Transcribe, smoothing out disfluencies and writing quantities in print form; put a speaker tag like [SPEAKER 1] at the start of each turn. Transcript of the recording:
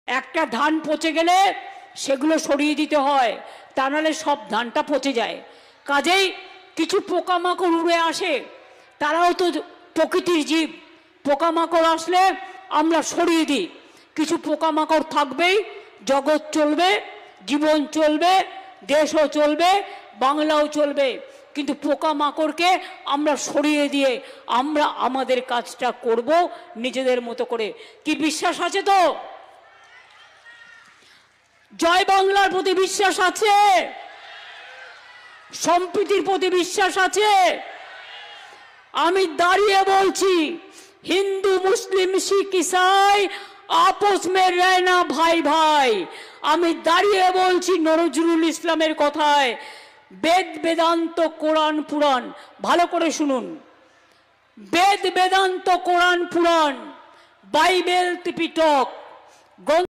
[SPEAKER 1] একটা ধান পচে গেলে সেগুলো সরিয়ে দিতে হয়, তা নাহলে সব ধানটা পচে যায়। কাজেই কিছু পোকামাকড় উড়ে আসে, তারাও তো প্রকৃতির জীব। পোকামাকড় আসলে আমরা সরিয়ে দিই। কিছু পোকামাকড় থাকবেই, জগৎ চলবে, জীবন চলবে, দেশও চলবে, বাংলাও চলবে। কিন্তু পোকামাকড়কে আমরা সরিয়ে দিয়ে আমরা আমাদের কাজটা করব নিজেদের মতো করে। কি বিশ্বাস আছে তো? জয় বাংলার প্রতি বিশ্বাস আছে? সম্প্রীতির প্রতি বিশ্বাস আছে? আমি দাঁড়িয়ে বলছি, হিন্দু মুসলিম শিখ ইসাই আপস মে रहना ভাই ভাই। আমি দাঁড়িয়ে বলছি নজরুল ইসলামের কথায়, বেদ বেদান্ত কোরআন পুরাণ। ভালো করে শুনুন, বেদ বেদান্ত কোরআন পুরাণ, বাইবেল ত্রিপিটক,